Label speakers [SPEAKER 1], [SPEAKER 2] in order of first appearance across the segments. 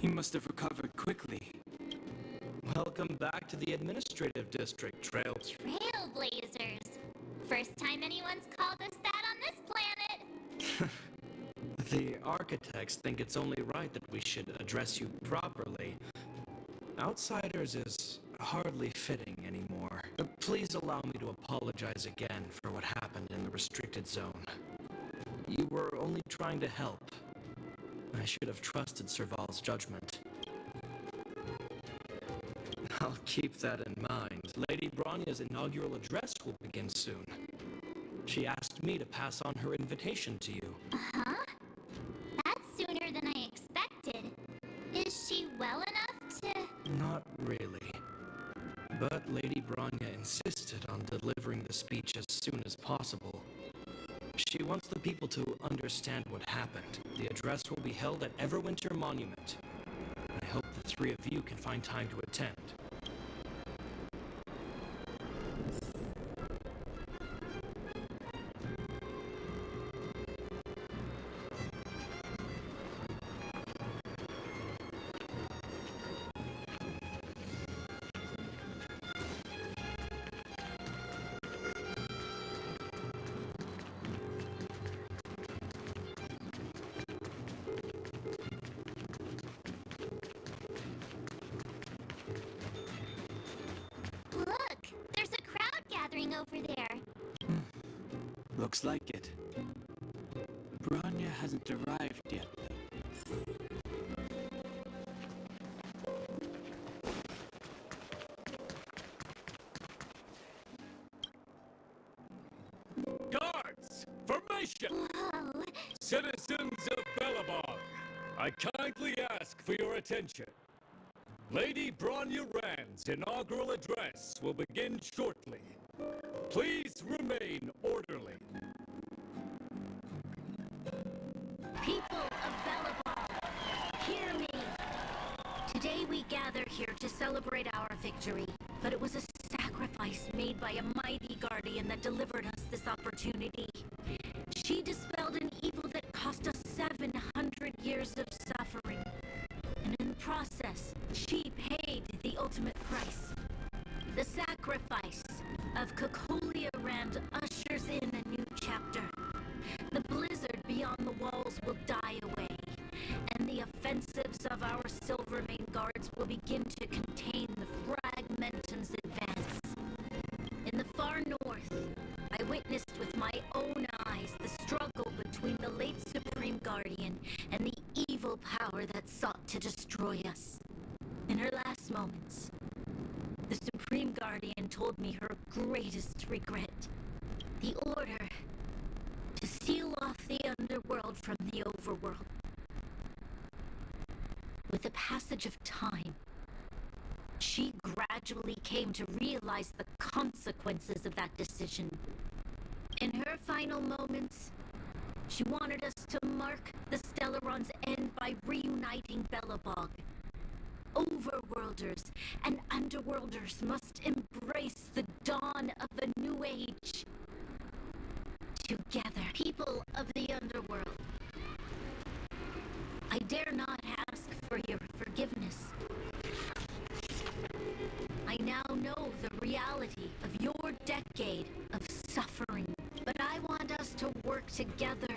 [SPEAKER 1] He must have recovered quickly.
[SPEAKER 2] Welcome back to the administrative district, Trails.
[SPEAKER 3] Trailblazers. First time anyone's called us that on this planet.
[SPEAKER 2] The architects think it's only right that we should address you properly. Outsiders is hardly fitting anymore. Please allow me to apologize again for what happened in the restricted zone. You were only trying to help. I should have trusted Serval's judgment. I'll keep that in mind. Lady Bronya's inaugural address will begin soon. She asked me to pass on her invitation to you.
[SPEAKER 3] Uh-huh. That's sooner than I expected. Is she well enough to...
[SPEAKER 2] Not really. But Lady Bronya insisted on delivering the speech as soon as possible. She wants the people to understand what happened. The address will be held at Everwinter Monument. I hope the three of you can find time to attend.
[SPEAKER 3] Look! There's a crowd gathering over there.
[SPEAKER 1] Looks like it. Bronya hasn't arrived yet.
[SPEAKER 4] Guards! Formation!
[SPEAKER 3] Whoa!
[SPEAKER 4] Citizens of Belobog, I kindly ask for your attention. Lady Bronya Rand's inaugural address will begin shortly. Please remain orderly.
[SPEAKER 5] People of Belobog, hear me! Today we gather here to celebrate our victory, but it was a sacrifice made by a mighty guardian that delivered us this opportunity. She dispelled an evil that cost us 700 years of suffering. And in the process, she paid the ultimate price. The sacrifice of Cocolia Rand ushers in a new chapter. The blizzard beyond the walls will die away, and the offensives of our Silvermane guards will begin to contain the Fragmentum's advance. In the far north, I witnessed with my own eyes the struggle between the late Supreme Guardian and the evil power that sought to destroy us. In her last moments, the Supreme Guardian told me her greatest regret. The order to seal off the underworld from the overworld. With the passage of time, she gradually came to realize the consequences of that decision. In her final moments, she wanted us to mark the Stellaron's end by reuniting Belobog. Overworlders and underworlders must embrace the dawn of a new age. Together, people of the underworld, I dare not ask for your forgiveness. I now know the reality of your decade of suffering, but I want us to work together.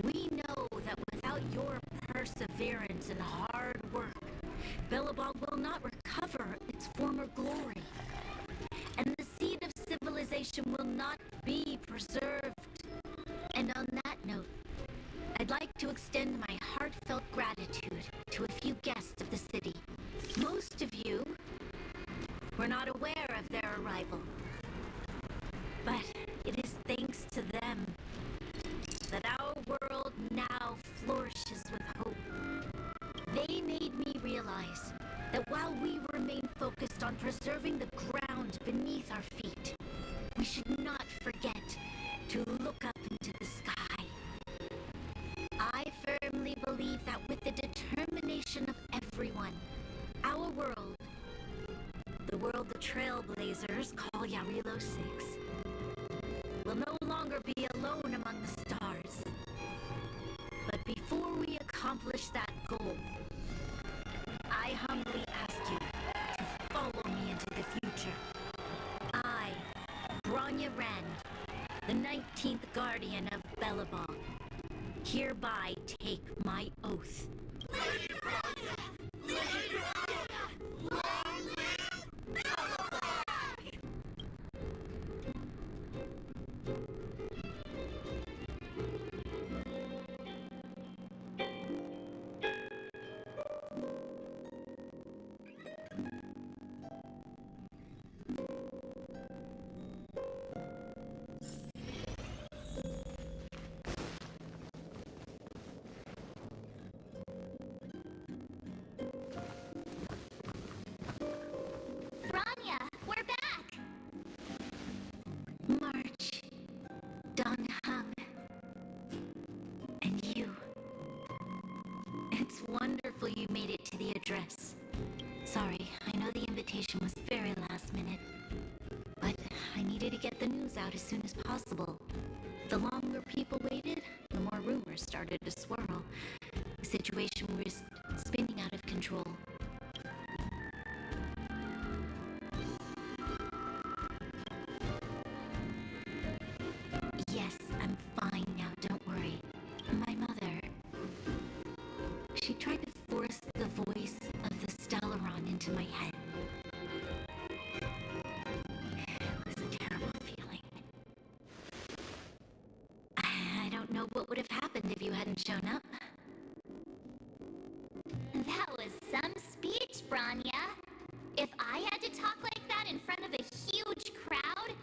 [SPEAKER 5] We know that without your perseverance and hard work, Belobog will not recover its former glory, and the seed of civilization will not be preserved. And on that note, I'd like to extend my heartfelt gratitude to a few guests of the city. Most of you were not aware of their arrival, but it is thanks to them that our world now flourishes with hope. They made me realize that while we remain focused on preserving the ground beneath our feet, we should not forget to look up into the sky. I firmly believe that with the determination of everyone, our world, the world the Trailblazers call Yarilo 6, will no longer be alone among the stars. But before we accomplish that goal, humbly ask you to follow me into the future. I, Bronya Rand, the 19th Guardian of Belobog, hereby take my oath.
[SPEAKER 6] Lady Bronya! Lady Bronya! Long live Belobog!
[SPEAKER 3] Bronya, we're back!
[SPEAKER 5] March, Don Hung, and you. It's wonderful you made it to the address. Sorry, I know the invitation was very last minute, but I needed to get the news out as soon as possible. The longer people waited, the more rumors started to swirl. The situation was spinning out of control. Yes, I'm fine now, don't worry. My mother, she tried to force the voice of the Stellaron into my head. It was a terrible feeling. I don't know what would have happened if you hadn't shown up.
[SPEAKER 3] That was some speech, Bronya. If I had to talk like that in front of a huge crowd,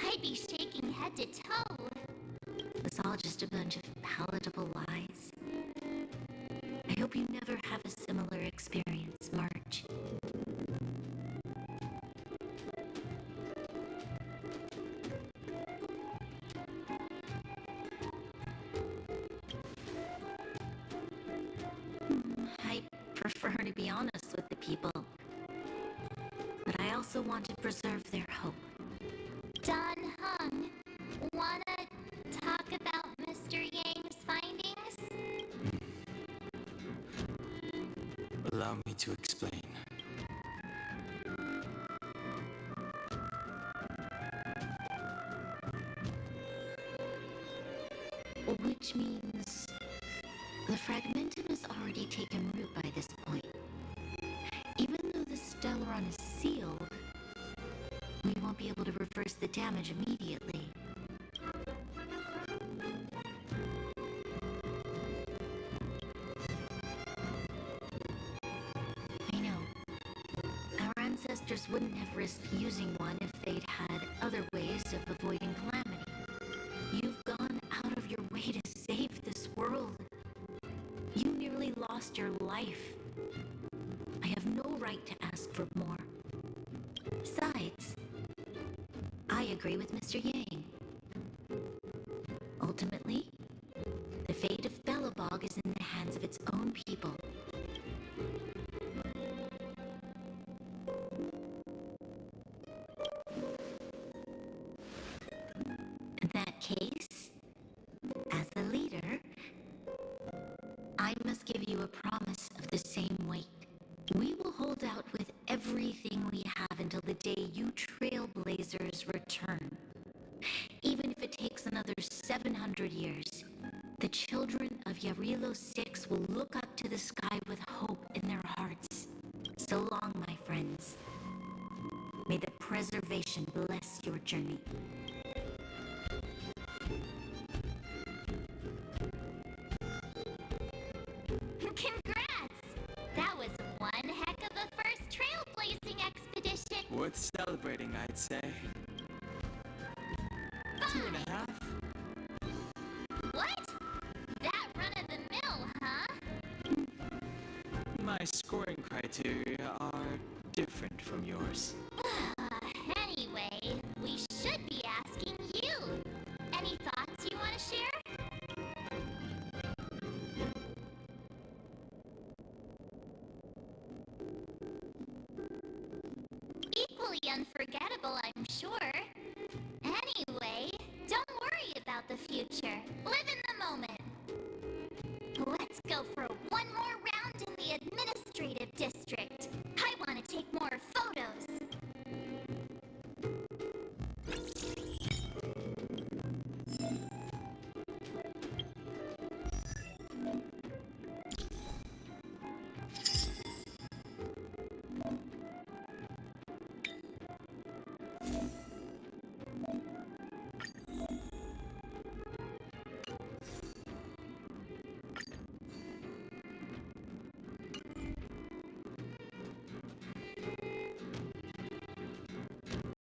[SPEAKER 3] I'd be shaking head to toe.
[SPEAKER 5] It was all just a bunch of palatable lies. I hope you never have a similar experience, March. I prefer to be honest with the people, but I also want to preserve their hope.
[SPEAKER 3] Don Hung, wanna talk about Mr. Yang's findings?
[SPEAKER 1] Allow me to explain.
[SPEAKER 5] Which means the fragmentum has already taken root by this point. Even though the Stellaron is sealed, we won't be able to reverse the damage immediately. I know. Our ancestors wouldn't have risked using one if they'd had other ways of avoiding calamity. You've gone out of your way to save this world. You nearly lost your life. I have no right to ask for more. Besides, I agree with Mr. Yang. Ultimately, the fate of Belobog is in the hands of its own people. In that case, as the leader, I must give you a promise of the same weight. We will hold out with everything we have until the day you trailblazers return. Even if it takes another 700 years, the children of Yarilo 6 will look up to the sky with hope in their hearts. So long, my friends. May the preservation bless your journey.
[SPEAKER 3] Congrats! That was one heck of a first trailblazing expedition.
[SPEAKER 1] Worth celebrating, I'd say. 2.5?
[SPEAKER 3] What? That run of the mill, huh?
[SPEAKER 1] My scoring criteria are different from yours.
[SPEAKER 3] Anyway, we should be asking you. Any thoughts you want to share? Equally unforgettable, I'm sure. Anyway, don't worry about the future. Live in the moment. Let's go for one more round in the administrative district. I want to take more photos.